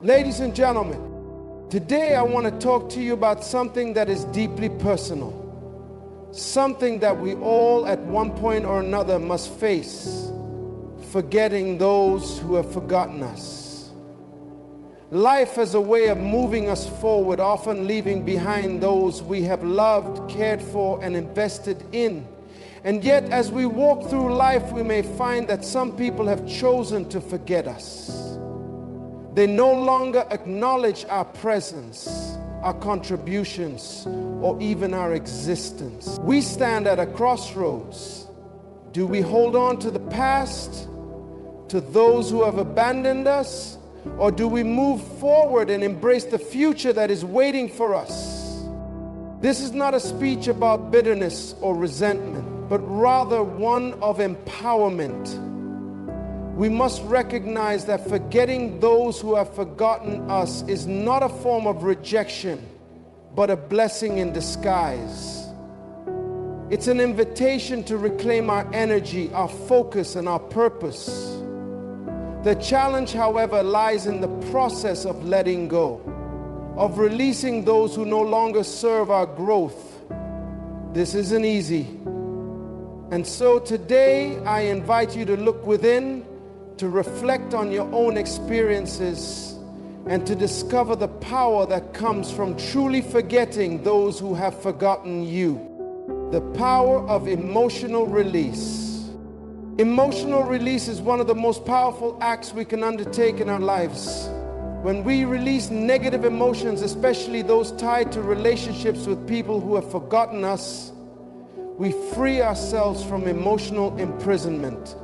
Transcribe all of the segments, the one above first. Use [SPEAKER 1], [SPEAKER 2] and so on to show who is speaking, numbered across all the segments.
[SPEAKER 1] Ladies and gentlemen, today I want to talk to you about something that is deeply personal. Something that we all at one point or another must face. Forgetting those who have forgotten us. Life has a way of moving us forward, often leaving behind those we have loved, cared for, and invested in. And yet, as we walk through life, we may find that some people have chosen to forget us. They no longer acknowledge our presence, our contributions, or even our existence. We stand at a crossroads. Do we hold on to the past, to those who have abandoned us, or do we move forward and embrace the future that is waiting for us? This is not a speech about bitterness or resentment, but rather one of empowerment. We must recognize that forgetting those who have forgotten us is not a form of rejection, but a blessing in disguise. It's an invitation to reclaim our energy, our focus, and our purpose. The challenge, however, lies in the process of letting go, of releasing those who no longer serve our growth. This isn't easy. And so today, I invite you to look within, to reflect on your own experiences, and to discover the power that comes from truly forgetting those who have forgotten you. The power of emotional release. Emotional release is one of the most powerful acts we can undertake in our lives. When we release negative emotions, especially those tied to relationships with people who have forgotten us, we free ourselves from emotional imprisonment.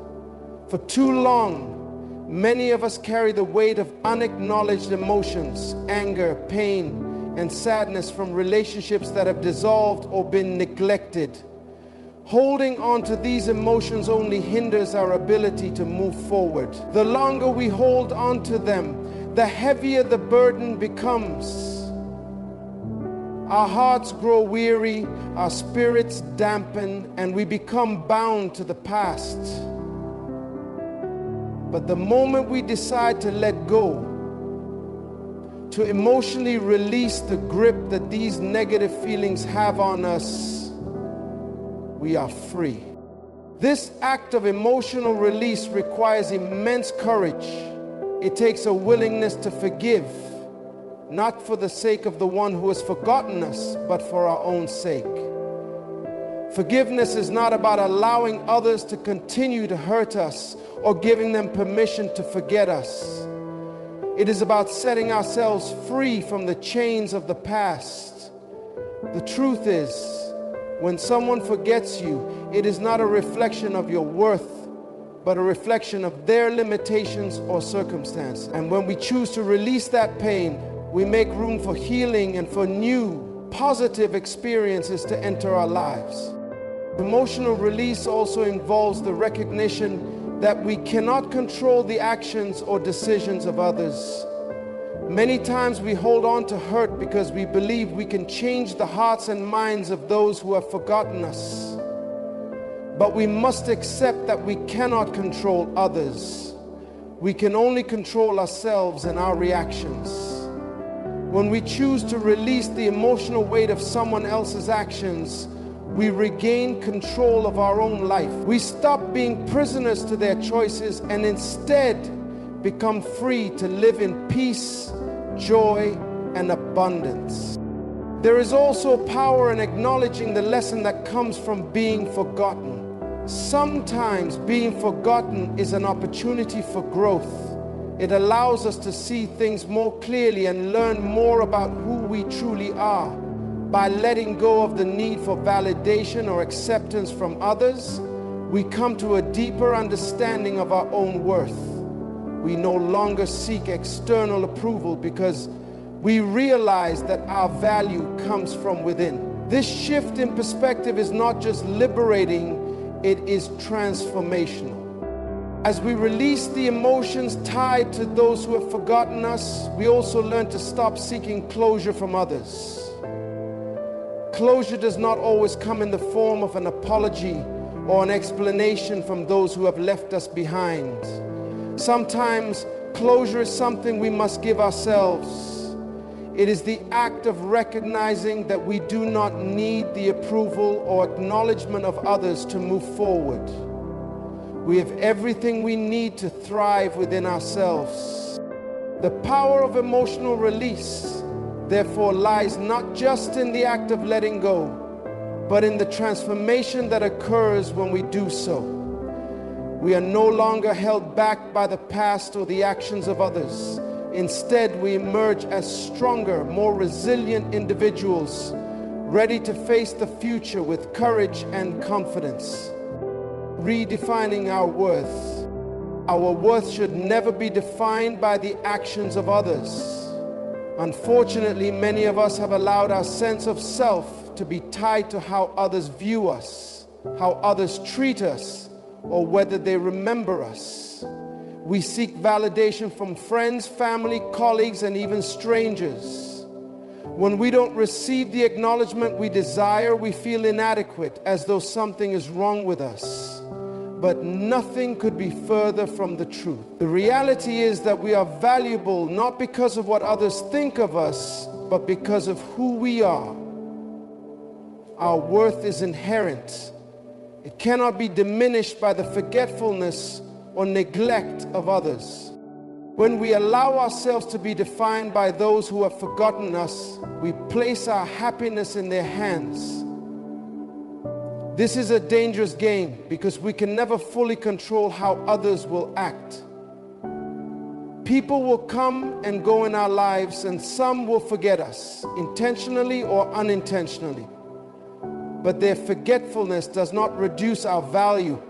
[SPEAKER 1] For too long, many of us carry the weight of unacknowledged emotions, anger, pain, and sadness from relationships that have dissolved or been neglected. Holding on to these emotions only hinders our ability to move forward. The longer we hold on to them, the heavier the burden becomes. Our hearts grow weary, our spirits dampen, and we become bound to the past. But the moment we decide to let go, to emotionally release the grip that these negative feelings have on us, we are free. This act of emotional release requires immense courage. It takes a willingness to forgive, not for the sake of the one who has forgotten us, but for our own sake. Forgiveness is not about allowing others to continue to hurt us or giving them permission to forget us. It is about setting ourselves free from the chains of the past. The truth is, when someone forgets you, it is not a reflection of your worth, but a reflection of their limitations or circumstance. And when we choose to release that pain, we make room for healing and for new, positive experiences to enter our lives. Emotional release also involves the recognition that we cannot control the actions or decisions of others. Many times we hold on to hurt because we believe we can change the hearts and minds of those who have forgotten us. But we must accept that we cannot control others. We can only control ourselves and our reactions. When we choose to release the emotional weight of someone else's actions, we regain control of our own life. We stop being prisoners to their choices and instead become free to live in peace, joy, and abundance. There is also power in acknowledging the lesson that comes from being forgotten. Sometimes being forgotten is an opportunity for growth. It allows us to see things more clearly and learn more about who we truly are. By letting go of the need for validation or acceptance from others, we come to a deeper understanding of our own worth. We no longer seek external approval because we realize that our value comes from within. This shift in perspective is not just liberating, it is transformational. As we release the emotions tied to those who have forgotten us, we also learn to stop seeking closure from others. Closure does not always come in the form of an apology or an explanation from those who have left us behind. Sometimes closure is something we must give ourselves. It is the act of recognizing that we do not need the approval or acknowledgement of others to move forward. We have everything we need to thrive within ourselves. The power of emotional release, therefore, lies not just in the act of letting go, but in the transformation that occurs when we do so. We are no longer held back by the past or the actions of others. Instead, we emerge as stronger, more resilient individuals, ready to face the future with courage and confidence. Redefining our worth. Our worth should never be defined by the actions of others. Unfortunately, many of us have allowed our sense of self to be tied to how others view us, how others treat us, or whether they remember us. We seek validation from friends, family, colleagues, and even strangers. When we don't receive the acknowledgement we desire, we feel inadequate, as though something is wrong with us. But nothing could be further from the truth. The reality is that we are valuable not because of what others think of us, but because of who we are. Our worth is inherent. It cannot be diminished by the forgetfulness or neglect of others. When we allow ourselves to be defined by those who have forgotten us, we place our happiness in their hands. This is a dangerous game because we can never fully control how others will act. People will come and go in our lives, and some will forget us, intentionally or unintentionally. But their forgetfulness does not reduce our value.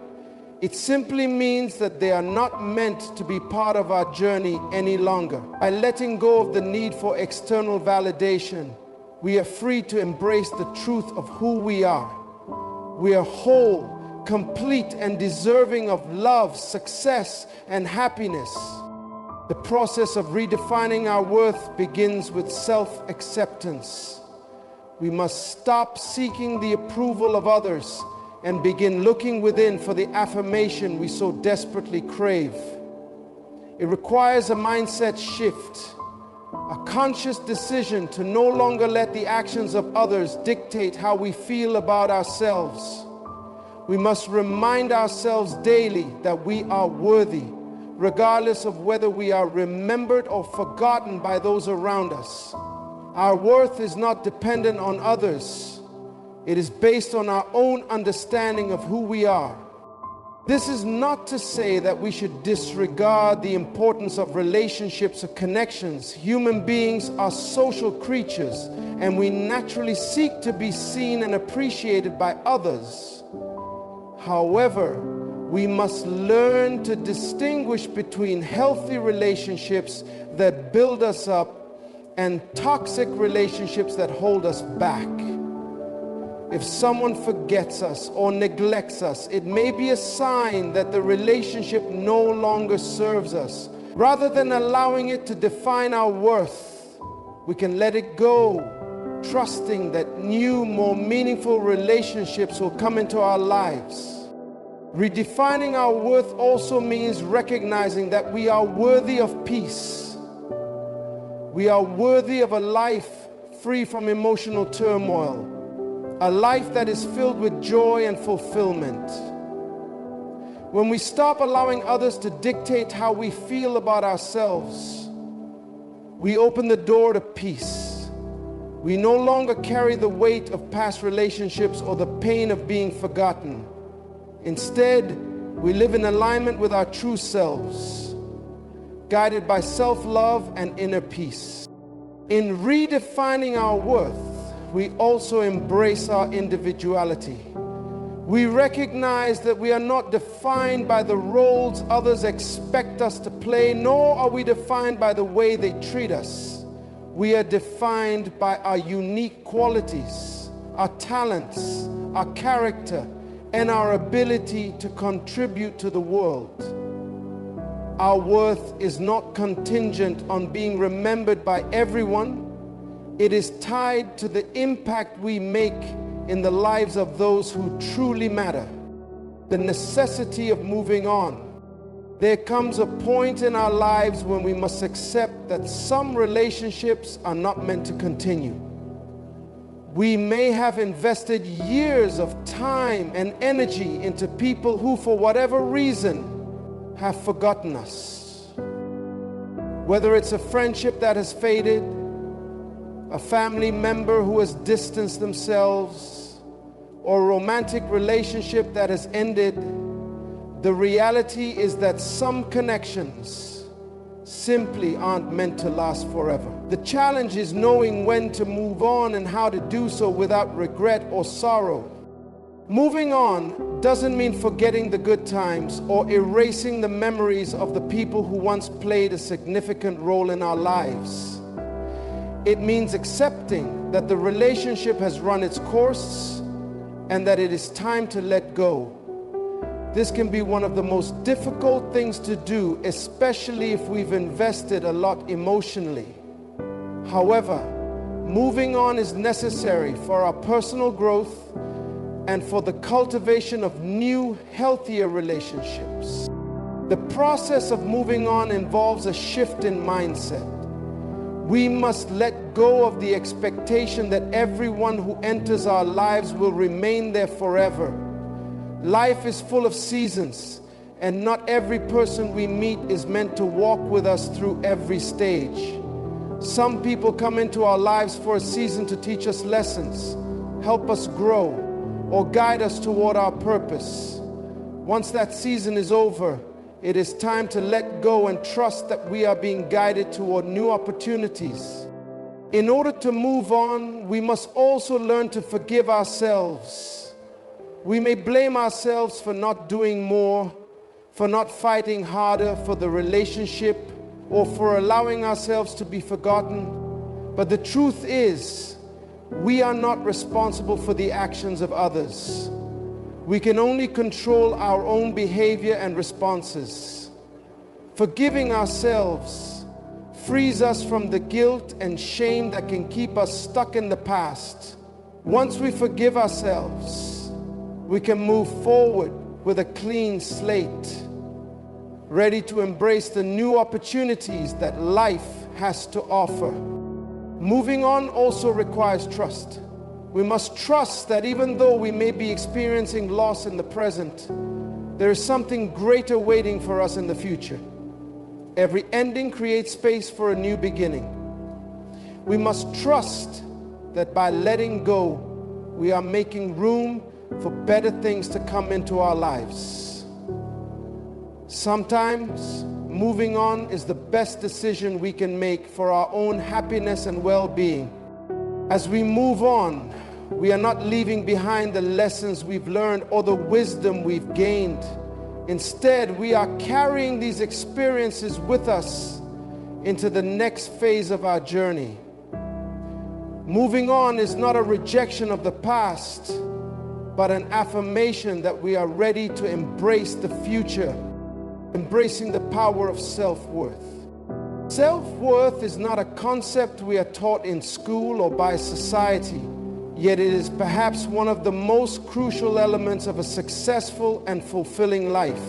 [SPEAKER 1] It simply means that they are not meant to be part of our journey any longer. By letting go of the need for external validation, we are free to embrace the truth of who we are. We are whole, complete, and deserving of love, success, and happiness. The process of redefining our worth begins with self-acceptance. We must stop seeking the approval of others and begin looking within for the affirmation we so desperately crave. It requires a mindset shift, a conscious decision to no longer let the actions of others dictate how we feel about ourselves. We must remind ourselves daily that we are worthy, regardless of whether we are remembered or forgotten by those around us. Our worth is not dependent on others. It is based on our own understanding of who we are. This is not to say that we should disregard the importance of relationships or connections. Human beings are social creatures, and we naturally seek to be seen and appreciated by others. However, we must learn to distinguish between healthy relationships that build us up and toxic relationships that hold us back. If someone forgets us or neglects us, it may be a sign that the relationship no longer serves us. Rather than allowing it to define our worth, we can let it go, trusting that new, more meaningful relationships will come into our lives. Redefining our worth also means recognizing that we are worthy of peace. We are worthy of a life free from emotional turmoil. A life that is filled with joy and fulfillment. When we stop allowing others to dictate how we feel about ourselves, we open the door to peace. We no longer carry the weight of past relationships or the pain of being forgotten. Instead, we live in alignment with our true selves, guided by self-love and inner peace. In redefining our worth, we also embrace our individuality. We recognize that we are not defined by the roles others expect us to play, nor are we defined by the way they treat us. We are defined by our unique qualities, our talents, our character, and our ability to contribute to the world. Our worth is not contingent on being remembered by everyone. It is tied to the impact we make in the lives of those who truly matter. The necessity of moving on. There comes a point in our lives when we must accept that some relationships are not meant to continue. We may have invested years of time and energy into people who, for whatever reason, have forgotten us. Whether it's a friendship that has faded, a family member who has distanced themselves, or a romantic relationship that has ended, the reality is that some connections simply aren't meant to last forever. The challenge is knowing when to move on and how to do so without regret or sorrow. Moving on doesn't mean forgetting the good times or erasing the memories of the people who once played a significant role in our lives. It means accepting that the relationship has run its course and that it is time to let go. This can be one of the most difficult things to do, especially if we've invested a lot emotionally. However, moving on is necessary for our personal growth and for the cultivation of new, healthier relationships. The process of moving on involves a shift in mindset. We must let go of the expectation that everyone who enters our lives will remain there forever. Life is full of seasons, and not every person we meet is meant to walk with us through every stage. Some people come into our lives for a season to teach us lessons, help us grow, or guide us toward our purpose. Once that season is over, it is time to let go and trust that we are being guided toward new opportunities. In order to move on, we must also learn to forgive ourselves. We may blame ourselves for not doing more, for not fighting harder for the relationship, or for allowing ourselves to be forgotten. But the truth is, we are not responsible for the actions of others. We can only control our own behavior and responses. Forgiving ourselves frees us from the guilt and shame that can keep us stuck in the past. Once we forgive ourselves, we can move forward with a clean slate, ready to embrace the new opportunities that life has to offer. Moving on also requires trust. We must trust that even though we may be experiencing loss in the present, there is something greater waiting for us in the future. Every ending creates space for a new beginning. We must trust that by letting go, we are making room for better things to come into our lives. Sometimes, moving on is the best decision we can make for our own happiness and well-being. As we move on, we are not leaving behind the lessons we've learned or the wisdom we've gained. Instead, we are carrying these experiences with us into the next phase of our journey. Moving on is not a rejection of the past, but an affirmation that we are ready to embrace the future, embracing the power of self-worth. Self-worth is not a concept we are taught in school or by society, yet it is perhaps one of the most crucial elements of a successful and fulfilling life.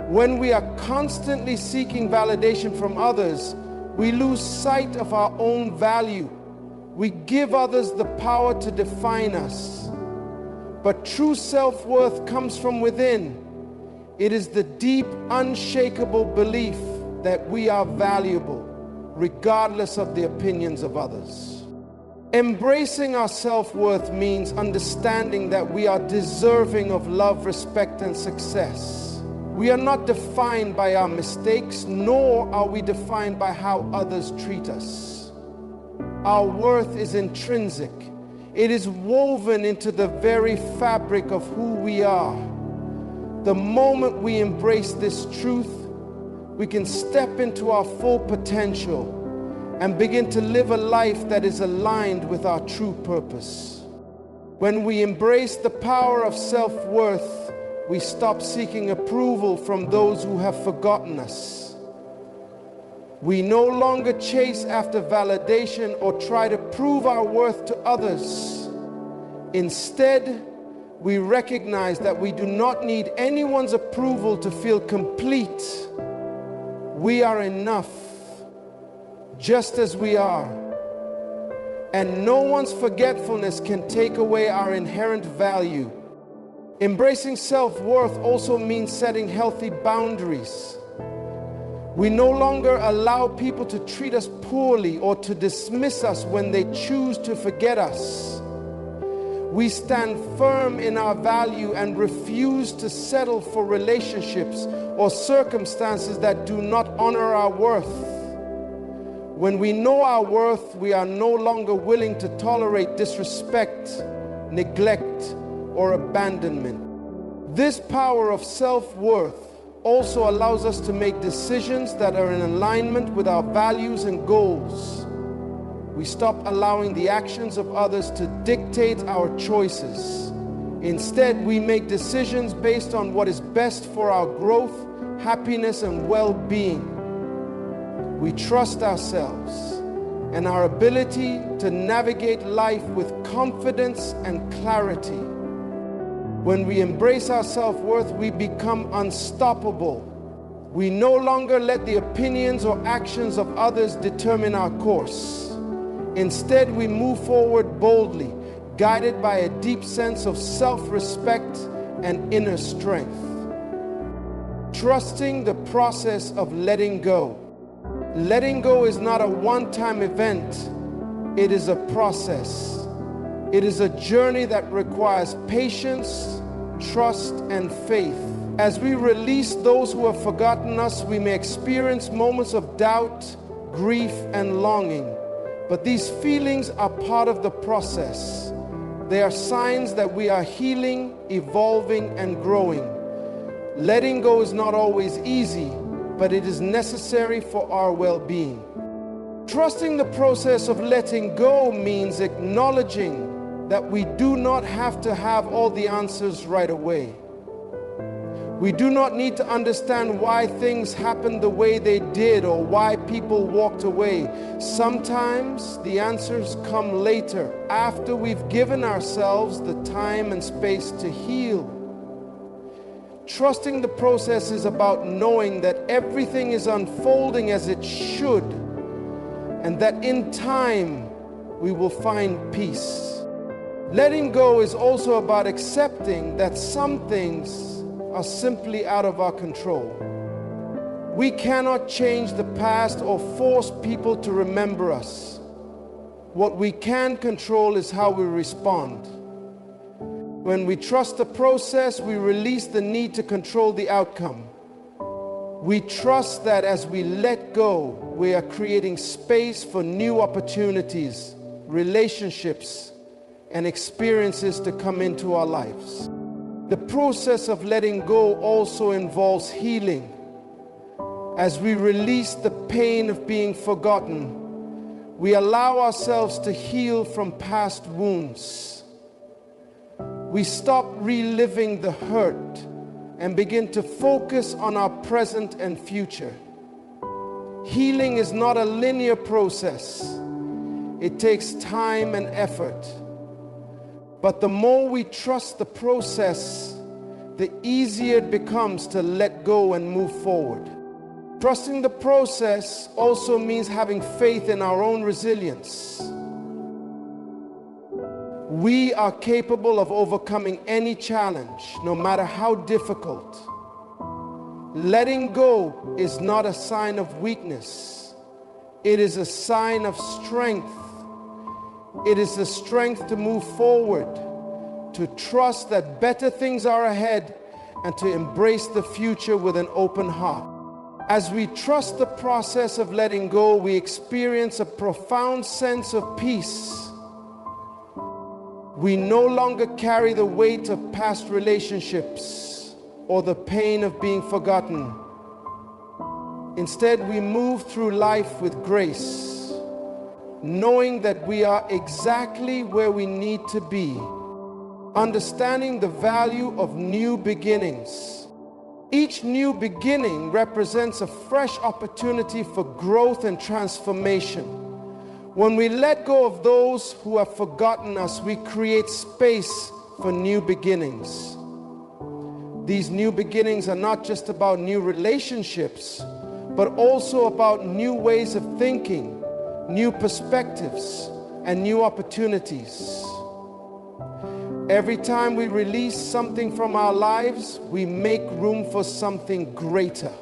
[SPEAKER 1] When we are constantly seeking validation from others, we lose sight of our own value. We give others the power to define us. But true self-worth comes from within. It is the deep, unshakable belief that we are valuable, regardless of the opinions of others. Embracing our self-worth means understanding that we are deserving of love, respect, and success. We are not defined by our mistakes, nor are we defined by how others treat us. Our worth is intrinsic. It is woven into the very fabric of who we are. The moment we embrace this truth, we can step into our full potential and begin to live a life that is aligned with our true purpose. When we embrace the power of self-worth, we stop seeking approval from those who have forgotten us. We no longer chase after validation or try to prove our worth to others. Instead, we recognize that we do not need anyone's approval to feel complete. We are enough, just as we are. And no one's forgetfulness can take away our inherent value. Embracing self-worth also means setting healthy boundaries. We no longer allow people to treat us poorly or to dismiss us when they choose to forget us. We stand firm in our value and refuse to settle for relationships or circumstances that do not honor our worth. When we know our worth, we are no longer willing to tolerate disrespect, neglect, or abandonment. This power of self-worth also allows us to make decisions that are in alignment with our values and goals. We stop allowing the actions of others to dictate our choices. Instead, we make decisions based on what is best for our growth, happiness, and well-being. We trust ourselves and our ability to navigate life with confidence and clarity. When we embrace our self-worth, we become unstoppable. We no longer let the opinions or actions of others determine our course. Instead, we move forward boldly, guided by a deep sense of self-respect and inner strength. Trusting the process of letting go. Letting go is not a one-time event. It is a process. It is a journey that requires patience, trust, and faith. As we release those who have forgotten us, we may experience moments of doubt, grief, and longing. But these feelings are part of the process. They are signs that we are healing, evolving, and growing. Letting go is not always easy, but it is necessary for our well-being. Trusting the process of letting go means acknowledging that we do not have to have all the answers right away. We do not need to understand why things happened the way they did or why people walked away. Sometimes the answers come later, after we've given ourselves the time and space to heal. Trusting the process is about knowing that everything is unfolding as it should, and that in time we will find peace. Letting go is also about accepting that some things are simply out of our control. We cannot change the past or force people to remember us. What we can control is how we respond. When we trust the process, we release the need to control the outcome. We trust that as we let go, we are creating space for new opportunities, relationships, and experiences to come into our lives. The process of letting go also involves healing. As we release the pain of being forgotten, we allow ourselves to heal from past wounds. We stop reliving the hurt and begin to focus on our present and future. Healing is not a linear process. It takes time and effort. But the more we trust the process, the easier it becomes to let go and move forward. Trusting the process also means having faith in our own resilience. We are capable of overcoming any challenge, no matter how difficult. Letting go is not a sign of weakness. It is a sign of strength. It is the strength to move forward, to trust that better things are ahead, and to embrace the future with an open heart. As we trust the process of letting go, we experience a profound sense of peace. We no longer carry the weight of past relationships or the pain of being forgotten. Instead, we move through life with grace, knowing that we are exactly where we need to be, understanding the value of new beginnings. Each new beginning represents a fresh opportunity for growth and transformation. When we let go of those who have forgotten us, we create space for new beginnings. These new beginnings are not just about new relationships, but also about new ways of thinking, new perspectives, and new opportunities. Every time we release something from our lives, we make room for something greater.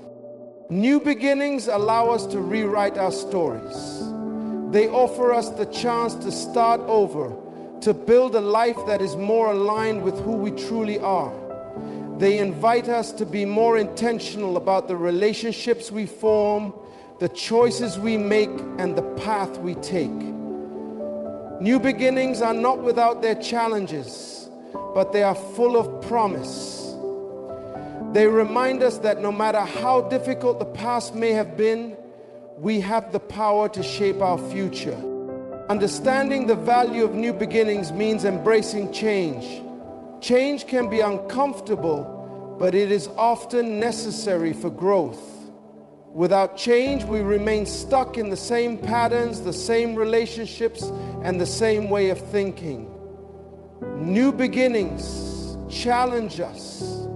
[SPEAKER 1] New beginnings allow us to rewrite our stories. They offer us the chance to start over, to build a life that is more aligned with who we truly are. They invite us to be more intentional about the relationships we form, the choices we make, and the path we take. New beginnings are not without their challenges, but they are full of promise. They remind us that no matter how difficult the past may have been, we have the power to shape our future. Understanding the value of new beginnings means embracing change. Change can be uncomfortable, but it is often necessary for growth. Without change, we remain stuck in the same patterns, the same relationships, and the same way of thinking. New beginnings challenge us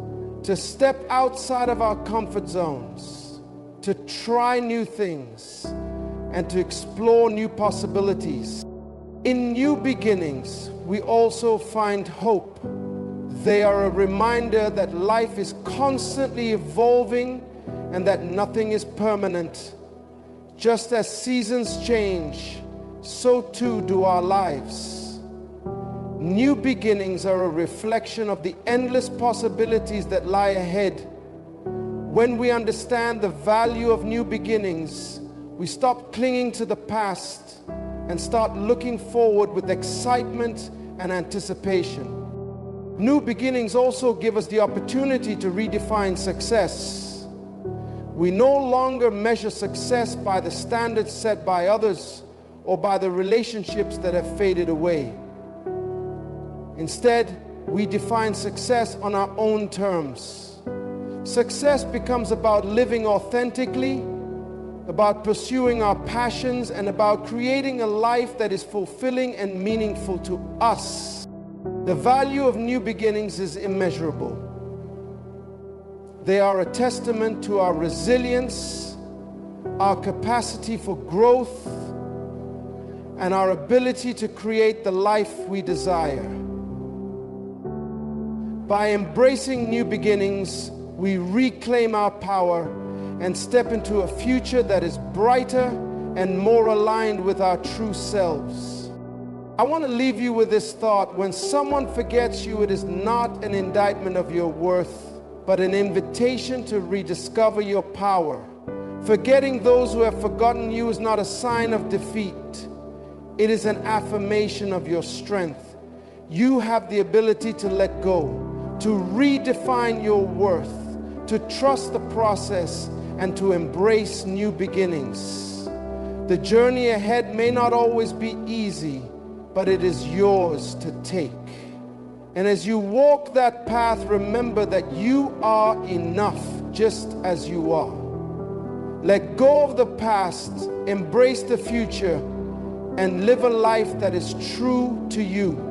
[SPEAKER 1] to step outside of our comfort zones, to try new things, and to explore new possibilities. In new beginnings, we also find hope. They are a reminder that life is constantly evolving and that nothing is permanent. Just as seasons change, so too do our lives. New beginnings are a reflection of the endless possibilities that lie ahead. When we understand the value of new beginnings, we stop clinging to the past and start looking forward with excitement and anticipation. New beginnings also give us the opportunity to redefine success. We no longer measure success by the standards set by others or by the relationships that have faded away. Instead, we define success on our own terms. Success becomes about living authentically, about pursuing our passions, and about creating a life that is fulfilling and meaningful to us. The value of new beginnings is immeasurable. They are a testament to our resilience, our capacity for growth, and our ability to create the life we desire. By embracing new beginnings, we reclaim our power and step into a future that is brighter and more aligned with our true selves. I want to leave you with this thought. When someone forgets you, it is not an indictment of your worth, but an invitation to rediscover your power. Forgetting those who have forgotten you is not a sign of defeat. It is an affirmation of your strength. You have the ability to let go, to redefine your worth, to trust the process, and to embrace new beginnings. The journey ahead may not always be easy, but it is yours to take. And as you walk that path, remember that you are enough just as you are. Let go of the past, embrace the future, and live a life that is true to you.